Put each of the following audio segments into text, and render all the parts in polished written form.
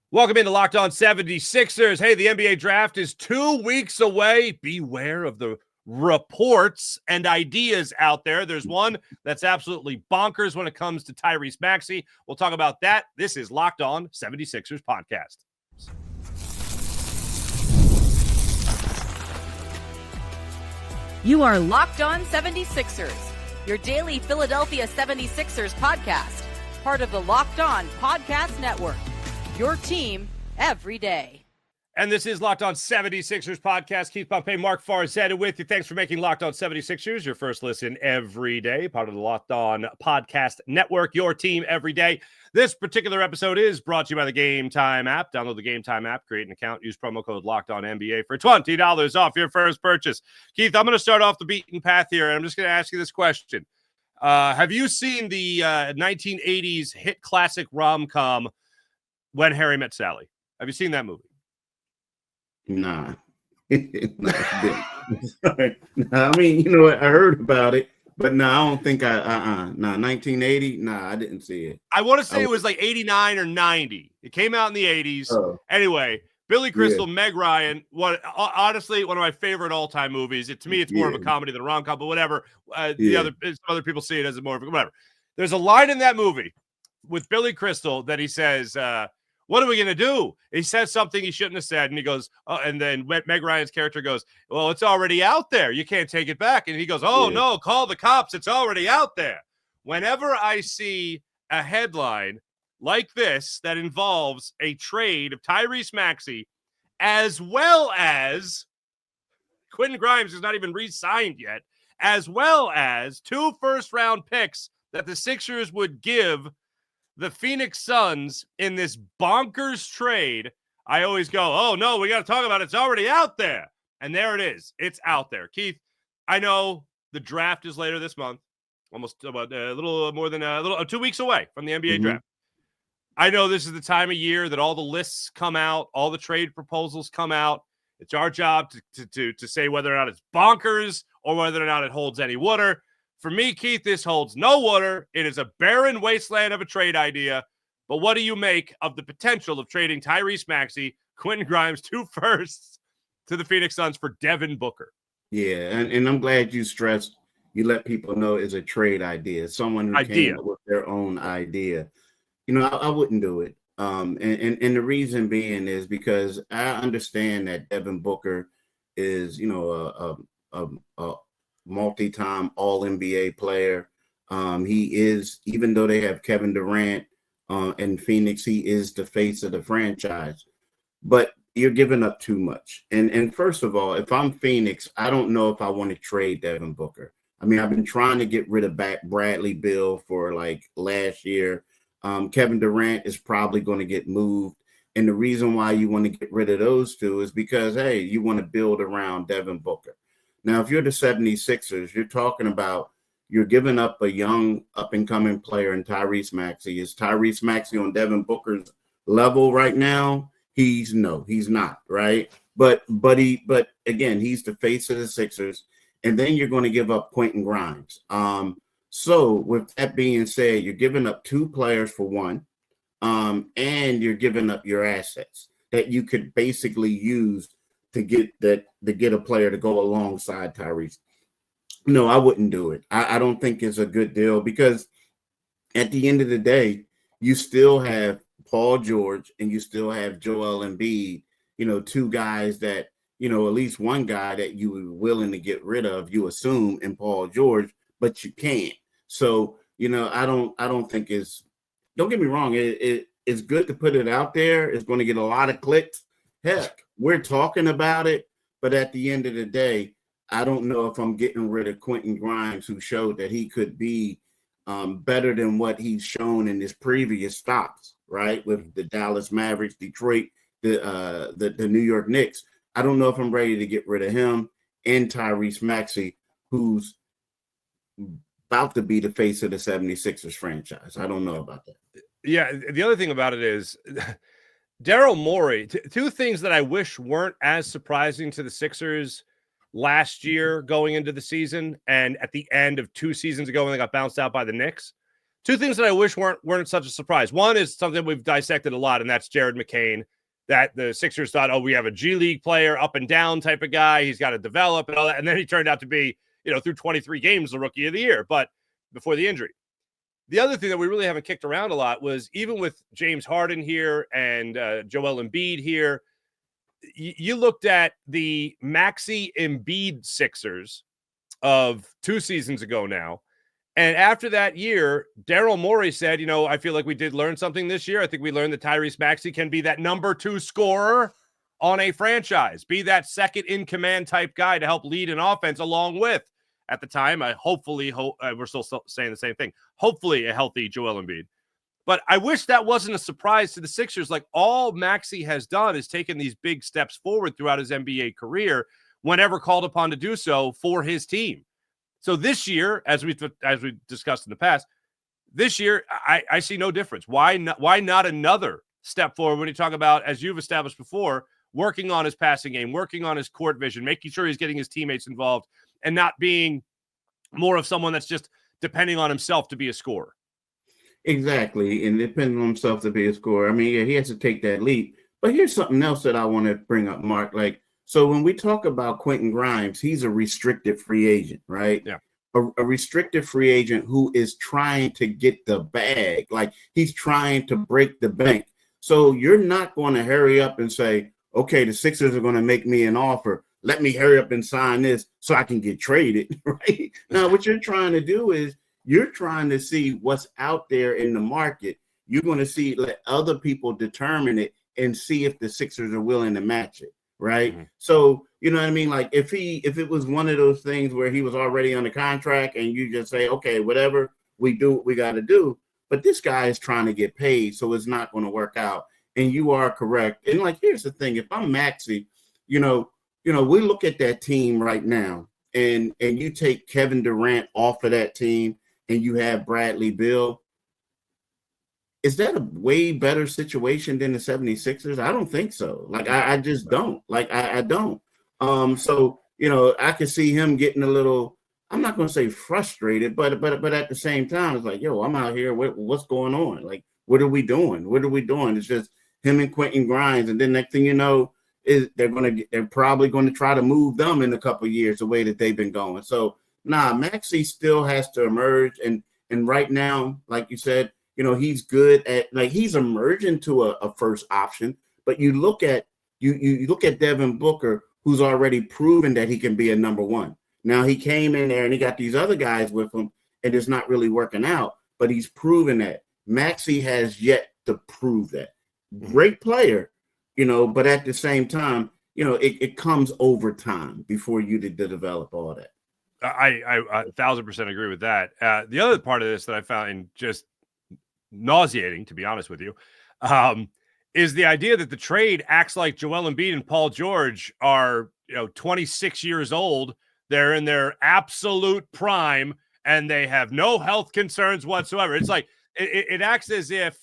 Welcome into Locked On 76ers. Hey, the NBA draft is 2 weeks away. Beware of the reports and ideas out there. There's one that's absolutely bonkers when it comes to Tyrese Maxey. We'll talk about that. This is Locked On 76ers podcast. You are Locked On 76ers, your daily Philadelphia 76ers podcast, part of the Locked On Podcast Network. Your team every day. And this is Locked On 76ers podcast. Keith Pompey, Marc Farzetta with you. Thanks for making Locked On 76ers your first listen every day, part of the Locked On Podcast Network, your team every day. This particular episode is brought to you by the Gametime app. Download the Gametime app, create an account, use promo code Locked On NBA for $20 off your first purchase. Keith, I'm going to start off the beaten path here, and I'm just going to ask you this question. Have you seen the 1980s hit classic rom-com When Harry Met Sally? Have you seen that movie? Nah. Nah, I mean, you know what? I heard about it, but no, I don't think Nah, 1980. Nah, I didn't see it. I want to say it was like 89 or 90. It came out in the 80s. Oh. Anyway, Billy Crystal, Meg Ryan. Honestly, one of my favorite all-time movies. To me, it's more of a comedy than a rom-com, but whatever. Some other people see it as more of a whatever. There's a line in that movie with Billy Crystal that he says, what are we going to do? He says something he shouldn't have said. And he goes, and then Meg Ryan's character goes, well, it's already out there. You can't take it back. And he goes, no, call the cops. It's already out there. Whenever I see a headline like this that involves a trade of Tyrese Maxey, as well as Quentin Grimes is not even re-signed yet, as well as 2 first-round picks that the Sixers would give the Phoenix Suns in this bonkers trade, I always go, oh, no, we got to talk about it. It's already out there. And there it is. It's out there. Keith, I know the draft is later this month, almost about a little more than 2 weeks away from the NBA draft. I know this is the time of year that all the lists come out, all the trade proposals come out. It's our job to say whether or not it's bonkers or whether or not it holds any water. For me, Keith, this holds no water. It is a barren wasteland of a trade idea. But what do you make of the potential of trading Tyrese Maxey, Quentin Grimes, 2 firsts to the Phoenix Suns for Devin Booker? Yeah, and I'm glad you stressed, you let people know it's a trade idea. Someone who came up with their own idea. You know, I wouldn't do it. And the reason being is because I understand that Devin Booker is, you know, a multi-time All-NBA player. He is, even though they have Kevin Durant in Phoenix, he is the face of the franchise. But you're giving up too much. And first of all, if I'm Phoenix, I don't know if I want to trade Devin Booker. I mean, I've been trying to get rid of Bradley Beal for like last year. Kevin Durant is probably going to get moved. And the reason why you want to get rid of those two is because, hey, you want to build around Devin Booker. Now, if you're the 76ers, you're talking about you're giving up a young up-and-coming player in Tyrese Maxey. Is Tyrese Maxey on Devin Booker's level right now? He's not, right? But again, he's the face of the Sixers. And then you're going to give up Quentin Grimes. So with that being said, you're giving up 2 players for one, and you're giving up your assets that you could basically use to get a player to go alongside Tyrese. No, I wouldn't do it. I don't think it's a good deal because at the end of the day, you still have Paul George and you still have Joel Embiid, you know, 2 guys that, you know, at least one guy that you were willing to get rid of, you assume, in Paul George, but you can't. So, you know, I don't think don't get me wrong. It's good to put it out there. It's going to get a lot of clicks. Heck, we're talking about it, but at the end of the day, I don't know if I'm getting rid of Quentin Grimes, who showed that he could be better than what he's shown in his previous stops, right? With the Dallas Mavericks, Detroit, the New York Knicks. I don't know if I'm ready to get rid of him and Tyrese Maxey, who's about to be the face of the 76ers franchise. I don't know about that. Yeah, the other thing about it is Daryl Morey, 2 things that I wish weren't as surprising to the Sixers last year going into the season and at the end of 2 seasons ago when they got bounced out by the Knicks. Two things that I wish weren't such a surprise. One is something we've dissected a lot, and that's Jared McCain, that the Sixers thought, oh, we have a G League player, up and down type of guy. He's got to develop and all that. And then he turned out to be, through 23 games, the rookie of the year, but before the injury. The other thing that we really haven't kicked around a lot was even with James Harden here and Joel Embiid here, you looked at the Maxi Embiid Sixers of 2 seasons ago now. And after that year, Daryl Morey said, I feel like we did learn something this year. I think we learned that Tyrese Maxey can be that number 2 scorer on a franchise, be that second in command type guy to help lead an offense along with, at the time, we're still saying the same thing, hopefully a healthy Joel Embiid. But I wish that wasn't a surprise to the Sixers. Like, all Maxey has done is taken these big steps forward throughout his NBA career whenever called upon to do so for his team. So this year, as we discussed in the past, this year, I see no difference. Why not another step forward when you talk about, as you've established before, working on his passing game, working on his court vision, making sure he's getting his teammates involved, and not being more of someone that's just depending on himself to be a scorer. Exactly, and depending on himself to be a scorer. I mean, yeah, he has to take that leap. But here's something else that I want to bring up, Mark. Like, so when we talk about Quentin Grimes, he's a restricted free agent, right? Yeah. A restricted free agent who is trying to get the bag. Like, he's trying to break the bank. So you're not going to hurry up and say, okay, the Sixers are going to make me an offer. Let me hurry up and sign this so I can get traded, right? Now, what you're trying to do is you're trying to see what's out there in the market. You're going to let other people determine it and see if the Sixers are willing to match it, right? Mm-hmm. So, you know what I mean? Like, if it was one of those things where he was already on the contract and you just say, okay, whatever we do, what we got to do. But this guy is trying to get paid, so it's not going to work out. And you are correct. And, like, here's the thing. If I'm Maxey, we look at that team right now, and you take Kevin Durant off of that team and you have Bradley Beal. Is that a way better situation than the 76ers? I don't think so. Like, I just don't. Like, I don't. So, I could see him getting a little, I'm not going to say frustrated, but at the same time, it's like, yo, I'm out here. What's going on? Like, what are we doing? What are we doing? It's just him and Quentin Grimes. And then next thing you know, they're probably going to try to move them in a couple of years the way that they've been going. So, Maxey still has to emerge. And right now, like you said, he's good at, like, he's emerging to a first option. But you look at Devin Booker, who's already proven that he can be a number 1. Now, he came in there and he got these other guys with him, and it's not really working out. But he's proven that. Maxey has yet to prove that. Great player, but at the same time, it comes over time before you to develop all that. I 1,000% agree with that. The other part of this that I found just nauseating, to be honest with you, is the idea that the trade acts like Joel Embiid and Paul George are 26 years old. They're in their absolute prime and they have no health concerns whatsoever. It's like it acts as if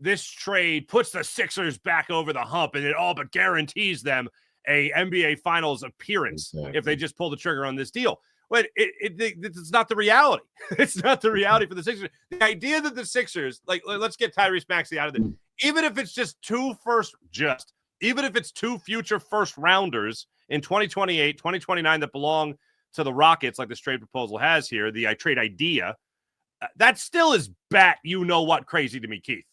this trade puts the Sixers back over the hump and it all but guarantees them a NBA Finals appearance if they just pull the trigger on this deal. But it's not the reality. It's not the reality for the Sixers. The idea that the Sixers, like, let's get Tyrese Maxey out of it. Even if it's even if it's 2 future first rounders in 2028, 2029 that belong to the Rockets, like this trade proposal has here, the trade idea, that still is what crazy to me, Keith.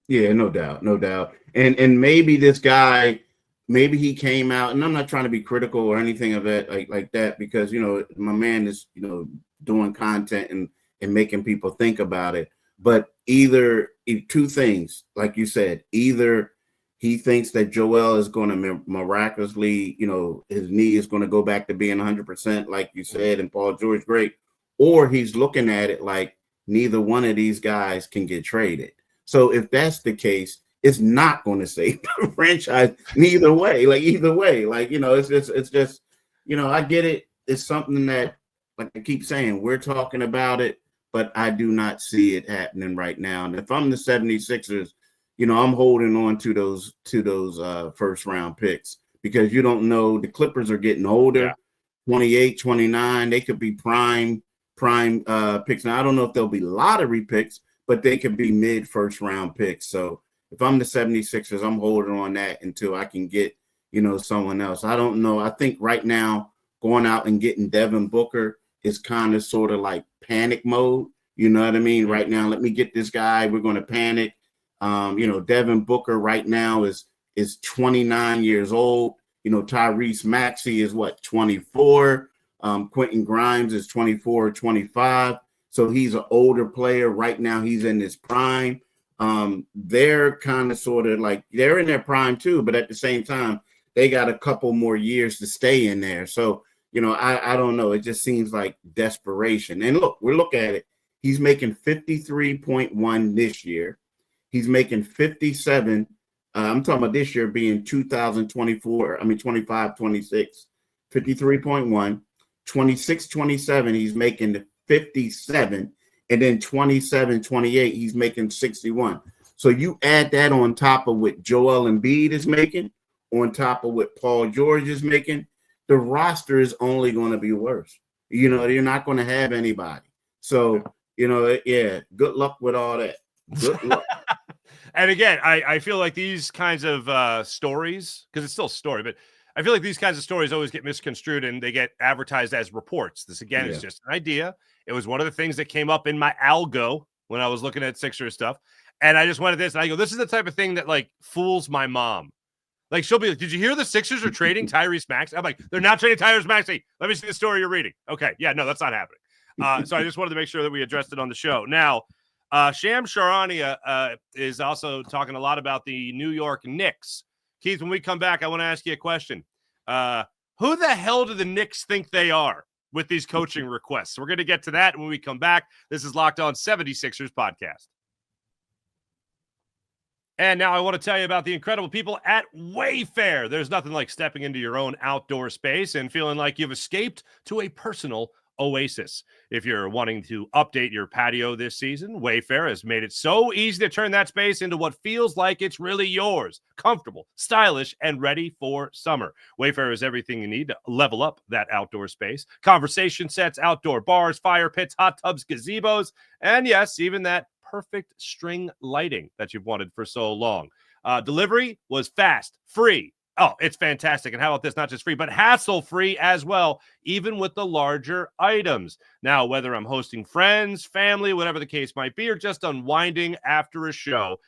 Yeah, no doubt. And maybe this guy, maybe he came out, and I'm not trying to be critical or anything of that like that, because my man is doing content and making people think about it. But either 2 things, like you said, either he thinks that Joel is going to miraculously, his knee is going to go back to being 100%, like you said, and Paul George great, or he's looking at it like neither one of these guys can get traded. So if that's the case, it's not going to save the franchise either way. It's just, I get it. It's something that, like I keep saying, we're talking about it, but I do not see it happening right now. And if I'm the 76ers, I'm holding on to those first round picks, because you don't know, the Clippers are getting older, 28, 29. They could be prime picks. Now, I don't know if they'll be lottery picks, but they could be mid first round picks. So if I'm the 76ers, I'm holding on that until I can get, someone else. I don't know. I think right now going out and getting Devin Booker is kind of sort of like panic mode. You know what I mean? Right now, let me get this guy. We're going to panic. Devin Booker right now is 29 years old. Tyrese Maxey is 24. Quentin Grimes is 24 or 25. So he's an older player. Right now, he's in his prime. They're kind of sort of like they're in their prime too, but at the same time, they got a couple more years to stay in there. So, I don't know. It just seems like desperation. And look, at it. He's making 53.1 this year. He's making 57. I'm talking about this year being 2024. 25, 26, 53.1, 26, 27. He's making 57. And then 27, 28, he's making 61. So you add that on top of what Joel Embiid is making, on top of what Paul George is making, the roster is only going to be worse. You're not going to have anybody. So, good luck with all that. Good luck. And again, I feel like these kinds of stories, because it's still a story, but I feel like these kinds of stories always get misconstrued and they get advertised as reports. This, again, is just an idea. It was one of the things that came up in my algo when I was looking at Sixers stuff. And I just went at this and I go, this is the type of thing that like fools my mom. Like she'll be like, did you hear the Sixers are trading Tyrese Maxey? I'm like, they're not trading Tyrese Maxey. Let me see the story you're reading. Okay. Yeah, no, that's not happening. So I just wanted to make sure that we addressed it on the show. Now, Shams Charania is also talking a lot about the New York Knicks. Keith, when we come back, I want to ask you a question. Who the hell do the Knicks think they are with these coaching requests? We're going to get to that when we come back. This is Locked On 76ers podcast. And now I want to tell you about the incredible people at Wayfair. There's nothing like stepping into your own outdoor space and feeling like you've escaped to a personal oasis. If you're wanting to update your patio this season, Wayfair has made it so easy to turn that space into what feels like it's really yours. Comfortable, stylish, and ready for summer. Wayfair is everything you need to level up that outdoor space. Conversation sets, outdoor bars, fire pits, hot tubs, gazebos, and yes, even that perfect string lighting that you've wanted for so long. Delivery was fast, free. Oh, it's fantastic. And how about this? Not just free, but hassle-free as well, even with the larger items. Now, whether I'm hosting friends, family, whatever the case might be, or just unwinding after a show,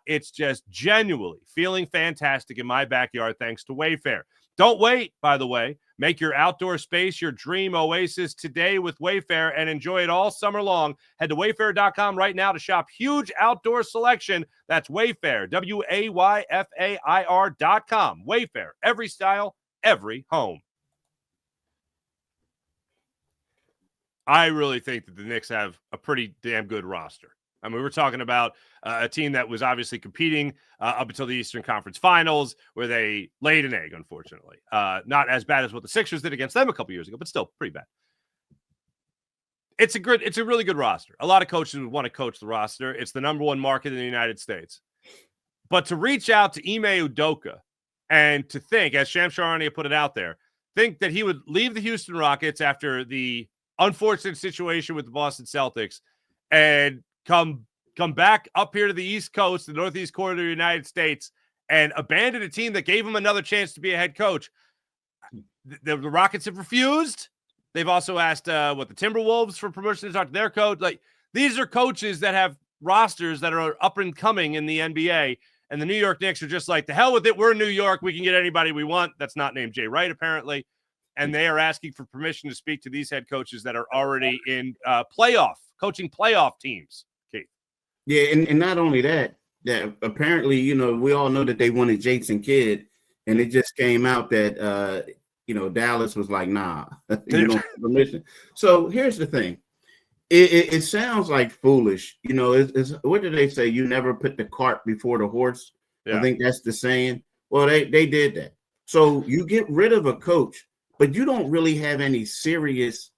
it's just genuinely feeling fantastic in my backyard thanks to Wayfair. Don't wait, by the way. Make your outdoor space your dream oasis today with Wayfair and enjoy it all summer long. Head to wayfair.com right now to shop huge outdoor selection. That's Wayfair, WAYFAIR.com. Wayfair, every style, every home. I really think that the Knicks have a pretty damn good roster. I mean, we're talking about a team that was obviously competing up until the Eastern Conference Finals, where they laid an egg, unfortunately. Not as bad as what the Sixers did against them a couple years ago, but still pretty bad. It's a really good roster. A lot of coaches would want to coach the roster. It's the number one market in the United States. But to reach out to Ime Udoka and to think, as Shams Charania put it out there, think that he would leave the Houston Rockets after the unfortunate situation with the Boston Celtics and come back up here to the East Coast, the Northeast corner of the United States, and abandon a team that gave him another chance to be a head coach. The Rockets have refused. They've also asked the Timberwolves for permission to talk to their coach. Like, these are coaches that have rosters that are up and coming in the NBA, and the New York Knicks are just like, the hell with it. We're in New York. We can get anybody we want. That's not named Jay Wright, apparently. And they are asking for permission to speak to these head coaches that are already in coaching playoff teams. Yeah, and not only that apparently, we all know that they wanted Jason Kidd, and it just came out that, Dallas was like, nah, you don't have permission. So here's the thing. It sounds like foolish. It's what do they say? You never put the cart before the horse. Yeah. I think that's the saying. Well, they did that. So you get rid of a coach, but you don't really have any serious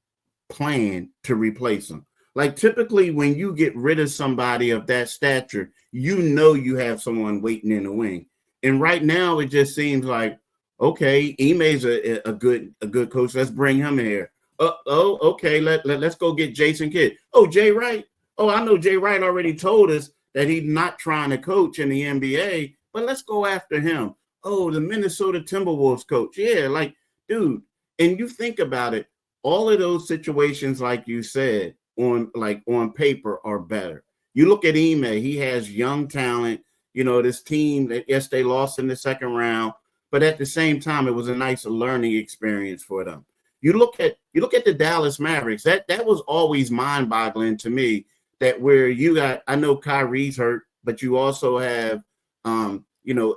plan to replace him. Like, typically when you get rid of somebody of that stature, you have someone waiting in the wing. And right now it just seems like, okay, Ime's a good coach. Let's bring him here. Okay, let's go get Jason Kidd. Oh, Jay Wright. Oh, I know Jay Wright already told us that he's not trying to coach in the NBA, but let's go after him. Oh, the Minnesota Timberwolves coach. Yeah, like, dude, and you think about it, all of those situations, like you said, on paper are better. You look at Ime, he has young talent, this team that, yes, they lost in the second round, but at the same time, it was a nice learning experience for them. You look at the Dallas Mavericks, that was always mind-boggling to me, that where you got, I know Kyrie's hurt, but you also have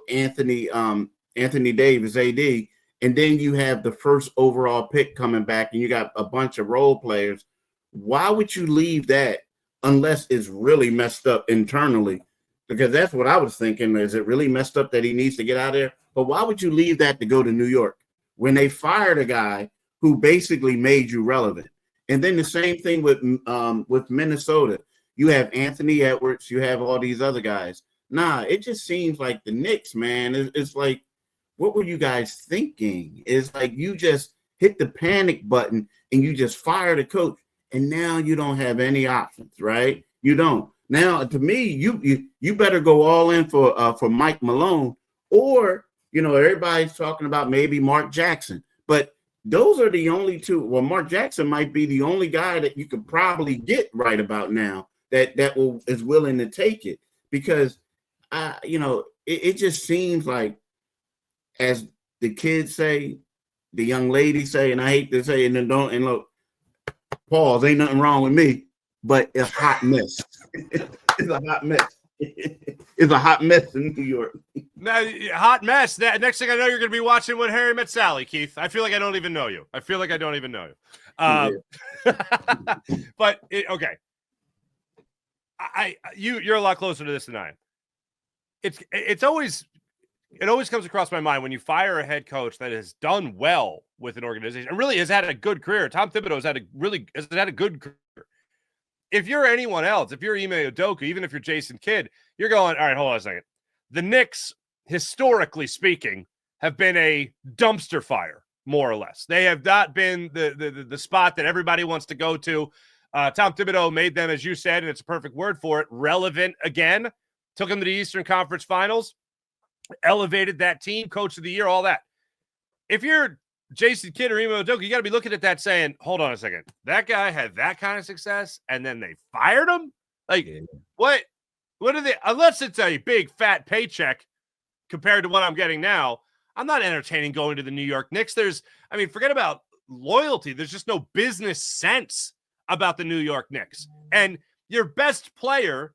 Anthony Davis, AD, and then you have the first overall pick coming back, and you got a bunch of role players. Why would you leave that unless it's really messed up internally? Because that's what I was thinking. Is it really messed up that he needs to get out of there? But why would you leave that to go to New York when they fired a guy who basically made you relevant? And then the same thing with Minnesota. You have Anthony Edwards. You have all these other guys. Nah, it just seems like the Knicks, man, it's like, what were you guys thinking? It's like you just hit the panic button and you just fire the coach, and now you don't have any options, right? You don't. Now, to me, you better go all in for Mike Malone, or everybody's talking about maybe Mark Jackson, but those are the only two. Well, Mark Jackson might be the only guy that you could probably get right about now that is willing to take it, because it just seems like, as the kids say, the young ladies say, and I hate to say it, and look, pause, ain't nothing wrong with me, but it's a hot mess. It's a hot mess. It's a hot mess in New York. Now, hot mess. Next thing I know, you're going to be watching When Harry Met Sally, Keith. I feel like I don't even know you. But okay. You're a lot closer to this than I am. It always comes across my mind when you fire a head coach that has done well with an organization and really has had a good career. Tom Thibodeau has had a good career. If you're anyone else, if you're Ime Udoka, even if you're Jason Kidd, you're going, all right, hold on a second. The Knicks, historically speaking, have been a dumpster fire, more or less. They have not been the spot that everybody wants to go to. Tom Thibodeau made them, as you said, and it's a perfect word for it, relevant again. Took them to the Eastern Conference Finals, elevated that team, coach of the year, all that. If you're Jason Kidd or Ime Udoka, you got to be looking at that saying, hold on a second. That guy had that kind of success, and then they fired him? Like, what are they? Unless it's a big, fat paycheck compared to what I'm getting now, I'm not entertaining going to the New York Knicks. Forget about loyalty. There's just no business sense about the New York Knicks. And your best player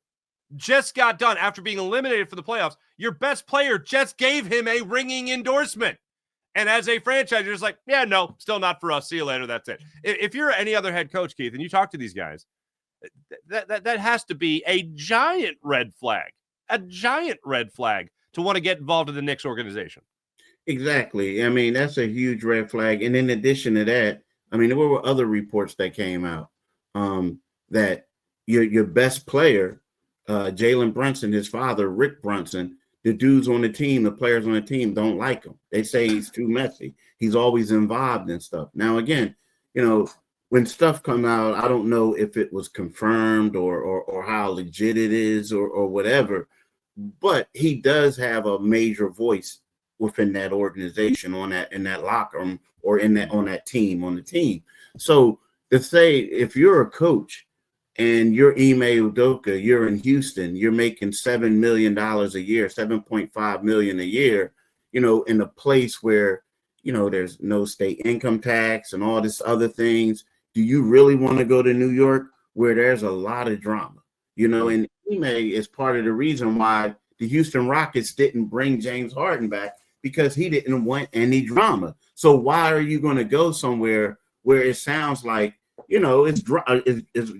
just got done after being eliminated for the playoffs. Your best player just gave him a ringing endorsement. And as a franchise, you're just like, yeah, no, still not for us. See you later. That's it. If you're any other head coach, Keith, and you talk to these guys, that has to be a giant red flag to want to get involved in the Knicks organization. Exactly. I mean, that's a huge red flag. And in addition to that, there were other reports that came out that your best player, Jalen Brunson, his father, Rick Brunson, the dudes on the team, the players on the team don't like him. They say he's too messy. He's always involved in stuff. Now, again, when stuff come out, I don't know if it was confirmed or how legit it is or whatever, but he does have a major voice within that organization, in that locker room, or on the team. So to say, if you're a coach and you're Ime Udoka, you're in Houston, you're making $7 million a year, $7.5 million a year, in a place where, there's no state income tax and all this other things. Do you really want to go to New York where there's a lot of drama? And Ime is part of the reason why the Houston Rockets didn't bring James Harden back, because he didn't want any drama. So why are you going to go somewhere where it sounds like, it's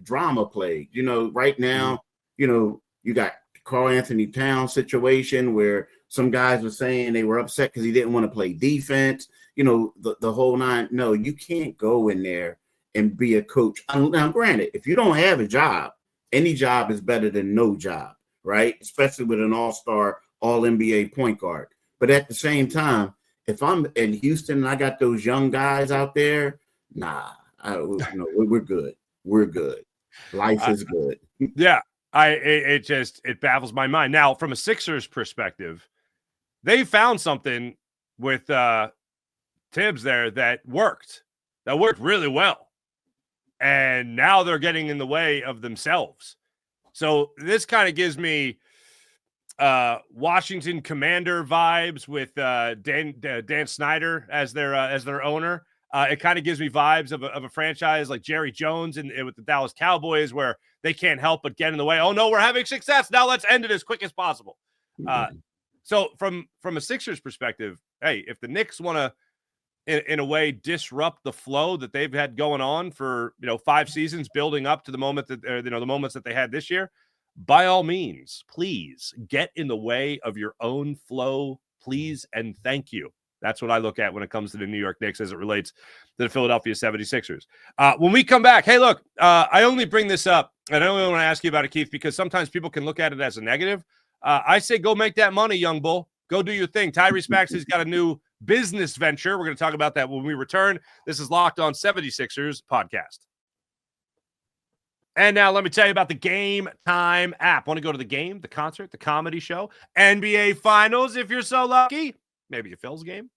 drama plagued? Right now, you got Karl Anthony Towns situation where some guys were saying they were upset because he didn't want to play defense, the whole nine. No, you can't go in there and be a coach. Now, granted, if you don't have a job, any job is better than no job, right? Especially with an all-star, all-NBA point guard. But at the same time, if I'm in Houston and I got those young guys out there, nah, we're good. We're good. Life is good. Yeah. It baffles my mind. Now, from a Sixers perspective, they found something with Tibbs there that worked really well. And now they're getting in the way of themselves. So this kind of gives me Washington Commander vibes with Dan Snyder as their owner. It kind of gives me vibes of a franchise like Jerry Jones and with the Dallas Cowboys, where they can't help but get in the way. Oh no, we're having success now. Let's end it as quick as possible. So from a Sixers perspective, hey, if the Knicks want to, in a way, disrupt the flow that they've had going on for 5 seasons, building up to the moment that the moments that they had this year, by all means, please get in the way of your own flow, please and thank you. That's what I look at when it comes to the New York Knicks as it relates to the Philadelphia 76ers. When we come back, hey, look, I only bring this up, and I only want to ask you about it, Keith, because sometimes people can look at it as a negative. I say go make that money, young bull. Go do your thing. Tyrese Maxey's got a new business venture. We're going to talk about that when we return. This is Locked On 76ers podcast. And now let me tell you about the Gametime app. Want to go to the game, the concert, the comedy show, NBA Finals if you're so lucky? Maybe a Phil's game?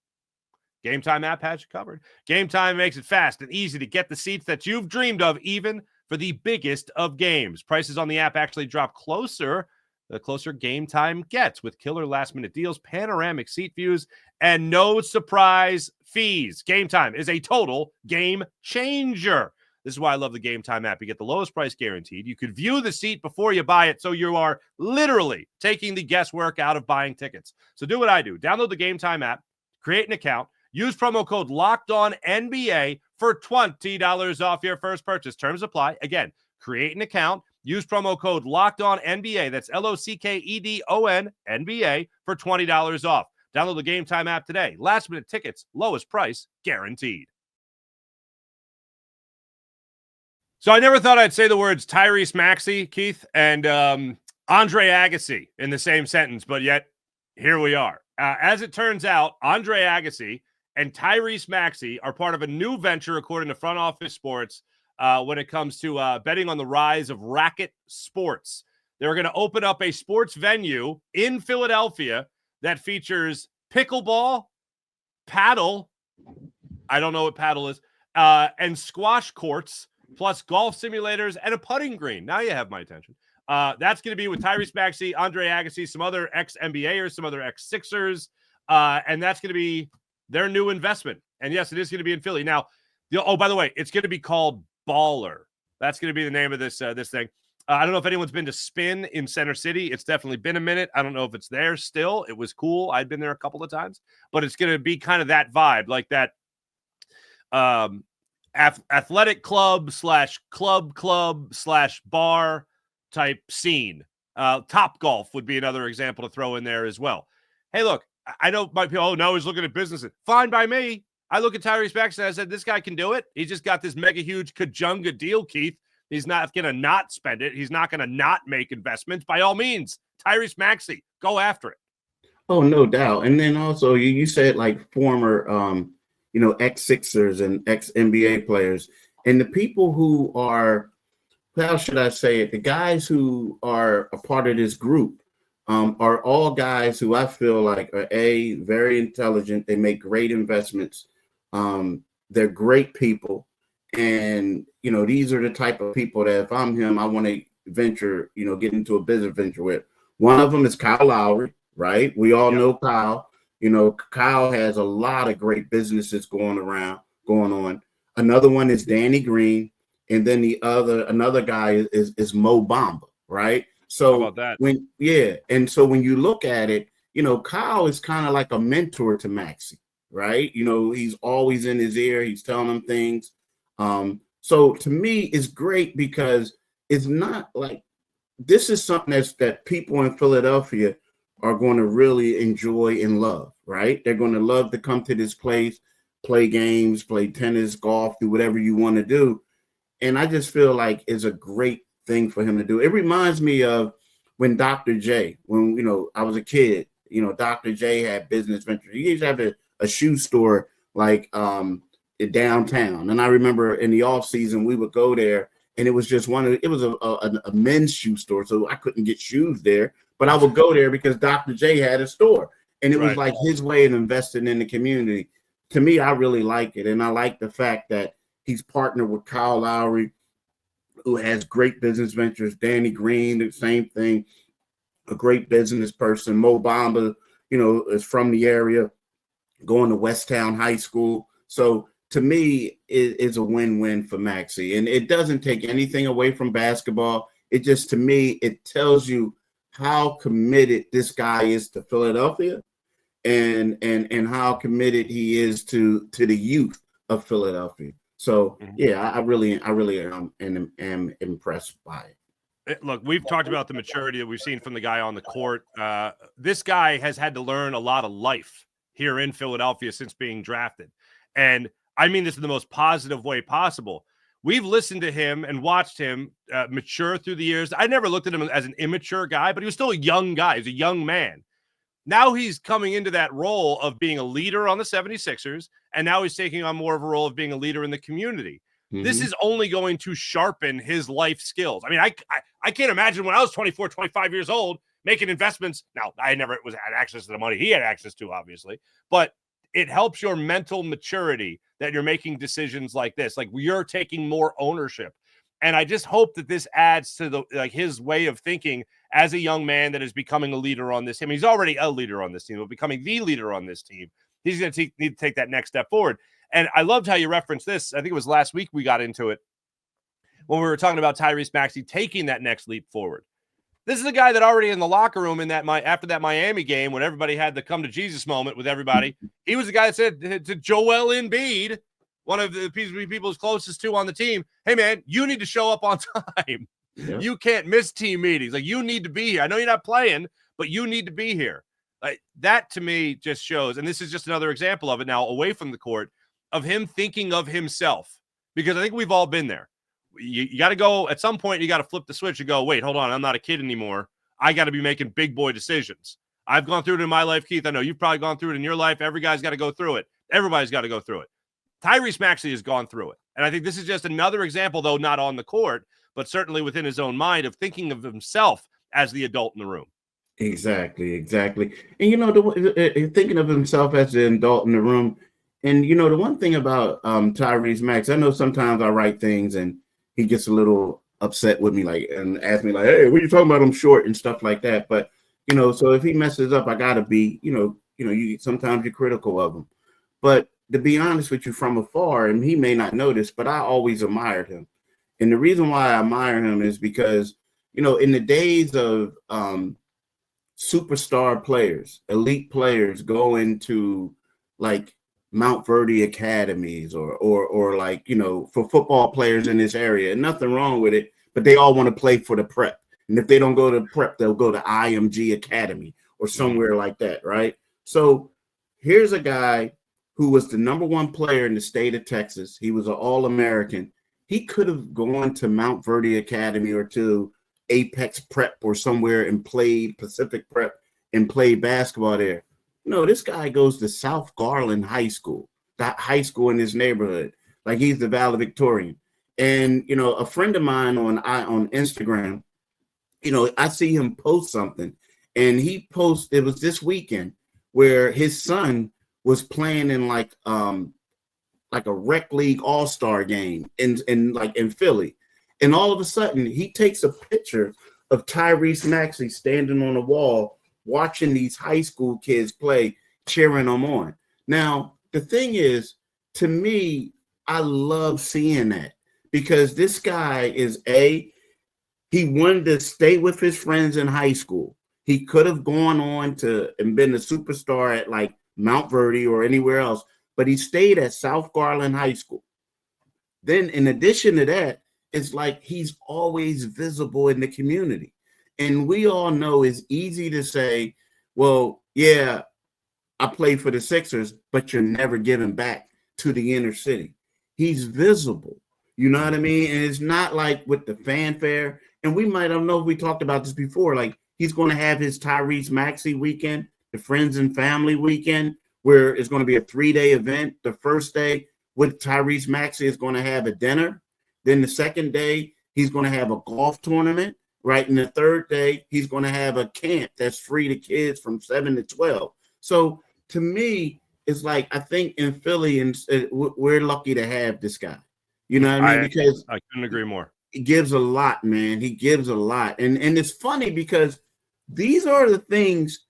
Gametime app has you covered. Gametime makes it fast and easy to get the seats that you've dreamed of, even for the biggest of games. Prices on the app actually drop the closer game time gets, with killer last-minute deals, panoramic seat views, and no surprise fees. Gametime is a total game changer. This is why I love the Gametime app. You get the lowest price guaranteed. You could view the seat before you buy it, so you are literally taking the guesswork out of buying tickets. So do what I do. Download the Gametime app, create an account, use promo code LOCKEDONNBA for $20 off your first purchase. Terms apply. Again, create an account, use promo code LOCKEDONNBA. That's LOCKEDON NBA for $20 off. Download the Gametime app today. Last minute tickets, lowest price guaranteed. So I never thought I'd say the words Tyrese Maxey, Keith, and Andre Agassi in the same sentence, but yet here we are. As it turns out, Andre Agassi and Tyrese Maxey are part of a new venture, according to Front Office Sports, when it comes to betting on the rise of racket sports. They're going to open up a sports venue in Philadelphia that features pickleball, paddle, I don't know what paddle is, and squash courts, plus golf simulators and a putting green. Now you have my attention. That's going to be with Tyrese Maxey, Andre Agassi, some other ex-NBAers, some other ex-Sixers, and that's going to be their new investment. And yes, it is going to be in Philly. Now, by the way, it's going to be called Baller. That's going to be the name of this thing. I don't know if anyone's been to Spin in Center City. It's definitely been a minute. I don't know if it's there still. It was cool. I'd been there a couple of times, but it's going to be kind of that vibe, like that athletic club / bar type scene. Top Golf would be another example to throw in there as well. Hey, look, I know my people, no, he's looking at businesses. Fine by me. I look at Tyrese Maxey and I said, this guy can do it. He just got this mega huge Kajunga deal, Keith. He's not going to not spend it. He's not going to not make investments. By all means, Tyrese Maxey, go after it. Oh, no doubt. And then also you said like former, ex-Sixers and ex-NBA players, and the people who are, how should I say it, the guys who are a part of this group are all guys who I feel like are very intelligent. They make great investments. They're great people. And, these are the type of people that if I'm him, I want to venture, get into a business venture with. One of them is Kyle Lowry, right? We all know Kyle. Kyle has a lot of great businesses going on. Another one is Danny Green. And then another guy is Mo Bamba, right? So how about that? And so when you look at it, Kyle is kind of like a mentor to Maxey, right? He's always in his ear. He's telling him things. So to me, it's great because it's not like this is something that people in Philadelphia are going to really enjoy and love, right? They're going to love to come to this place, play games, play tennis, golf, do whatever you want to do. And I just feel like it's a great thing for him to do. It reminds me of when Dr. J, when, I was a kid, Dr. J had business ventures. He used to have a shoe store like downtown. And I remember in the off season, we would go there and it was just it was a men's shoe store, so I couldn't get shoes there, but I would go there because Dr. J had a store, and it was like his way of investing in the community. To me, I really like it, and I like the fact that he's partnered with Kyle Lowry, who has great business ventures. Danny Green, the same thing, a great business person. Mo Bamba, is from the area, going to Westtown High School. So to me, it's a win-win for Maxi. And it doesn't take anything away from basketball. It just, to me, it tells you how committed this guy is to Philadelphia and how committed he is to the youth of Philadelphia. So, yeah, I really am impressed by it. Look, we've talked about the maturity that we've seen from the guy on the court. This guy has had to learn a lot of life here in Philadelphia since being drafted. And I mean this in the most positive way possible. We've listened to him and watched him mature through the years. I never looked at him as an immature guy, but he was still a young guy. He's a young man. Now he's coming into that role of being a leader on the 76ers, and now he's taking on more of a role of being a leader in the community. This is only going to sharpen his life skills. I mean, I can't imagine when I was 24, 25 years old making investments. Now, I never had access to the money he had access to, obviously, but it helps your mental maturity that you're making decisions like this. Like, you're taking more ownership. And I just hope that this adds to his way of thinking as a young man that is becoming a leader on this team. He's already a leader on this team, but becoming the leader on this team. He's going to need to take that next step forward. And I loved how you referenced this. I think it was last week we got into it when we were talking about Tyrese Maxey taking that next leap forward. This is a guy that already in the locker room after that Miami game when everybody had the come to Jesus moment with everybody, he was the guy that said to Joel Embiid, one of the people closest to on the team, hey, man, you need to show up on time. Yeah. You can't miss team meetings. Like, you need to be here. I know you're not playing, but you need to be here. Like, that to me just shows, and this is just another example of it now away from the court, of him thinking of himself, because I think we've all been there. You got to go at some point. You got to flip the switch and go, wait, hold on. I'm not a kid anymore. I got to be making big boy decisions. I've gone through it in my life, Keith. I know you've probably gone through it in your life. Every guy's got to go through it. Everybody's got to go through it. Tyrese Maxey has gone through it. And I think this is just another example, though not on the court, but certainly within his own mind, of thinking of himself as the adult in the room. Exactly. And, thinking of himself as the adult in the room. And, the one thing about Tyrese Maxey, I know sometimes I write things and he gets a little upset with me, and ask me hey, what are you talking about? I'm short and stuff like that. But, so if he messes up, I got to be, sometimes you're critical of him. But to be honest with you, from afar, and he may not notice, but I always admired him. And the reason why I admire him is because, in the days of superstar players, elite players going to Mount Verde academies or for football players in this area, and nothing wrong with it, but they all want to play for the prep. And if they don't go to prep, they'll go to IMG Academy or somewhere like that, right? So here's a guy who was the number one player in the state of Texas. He was an All-American. He could have gone to Mount Verde Academy or to Apex Prep or somewhere and played Pacific Prep and played basketball there. This guy goes to South Garland High School, that high school in his neighborhood, like he's the valedictorian. And, a friend of mine on Instagram, I see him post something, and he posted, it was this weekend, where his son was playing in a rec league all-star game in Philly. And all of a sudden he takes a picture of Tyrese Maxey standing on a wall watching these high school kids play, cheering them on. Now, the thing is, to me, I love seeing that, because this guy is he wanted to stay with his friends in high school. He could have gone on and been a superstar at Mount Verde or anywhere else, but he stayed at South Garland High School. Then in addition to that, it's he's always visible in the community. And we all know it's easy to say, well, yeah, I play for the Sixers, but you're never giving back to the inner city. He's visible. You know what I mean? And it's not with the fanfare. And we might, I don't know if we talked about this before, he's going to have his Tyrese Maxey weekend, the friends and family weekend, where it's going to be a 3-day event. The first day with Tyrese Maxey is going to have a dinner. Then the second day, he's going to have a golf tournament, right? And the third day, he's going to have a camp that's free to kids from 7 to 12. So to me, it's like, I think in Philly, and we're lucky to have this guy. You know what I mean? Because I couldn't agree more. He gives a lot, man. He gives a lot. And it's funny because these are the things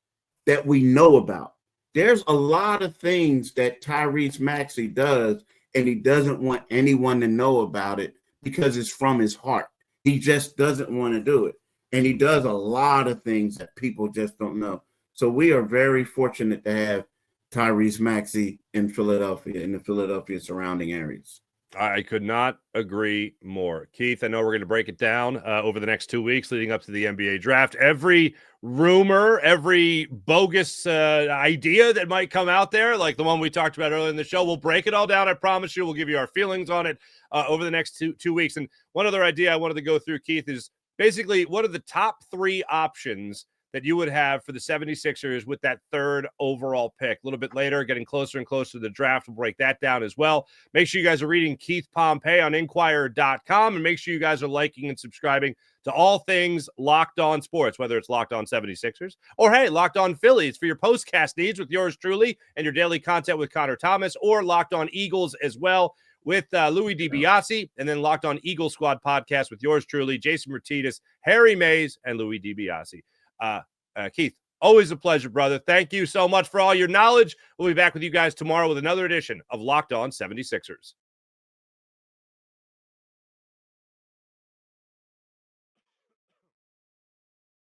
that we know about. There's a lot of things that Tyrese Maxey does, and he doesn't want anyone to know about it because it's from his heart. He just doesn't want to do it. And he does a lot of things that people just don't know. So we are very fortunate to have Tyrese Maxey in Philadelphia, in the Philadelphia surrounding areas. I could not agree more. Keith, I know we're going to break it down over the next 2 weeks leading up to the NBA draft. Every rumor, every bogus idea that might come out there, like the one we talked about earlier in the show, we'll break it all down. I promise you. We'll give you our feelings on it over the next two weeks. And one other idea I wanted to go through, Keith, is basically what are the top 3 options that you would have for the 76ers with that 3rd overall pick. A little bit later, getting closer and closer to the draft, we'll break that down as well. Make sure you guys are reading Keith Pompey on Inquirer.com, and make sure you guys are liking and subscribing to all things Locked On Sports, whether it's Locked On 76ers or, hey, Locked On Phillies for your postcast needs with yours truly and your daily content with Connor Thomas, or Locked On Eagles as well with Louis DiBiase, and then Locked On Eagle Squad podcast with yours truly, Jason Martinez, Harry Mays, and Louis DiBiase. Keith, always a pleasure, brother. Thank you so much for all your knowledge. We'll be back with you guys tomorrow with another edition of Locked On 76ers.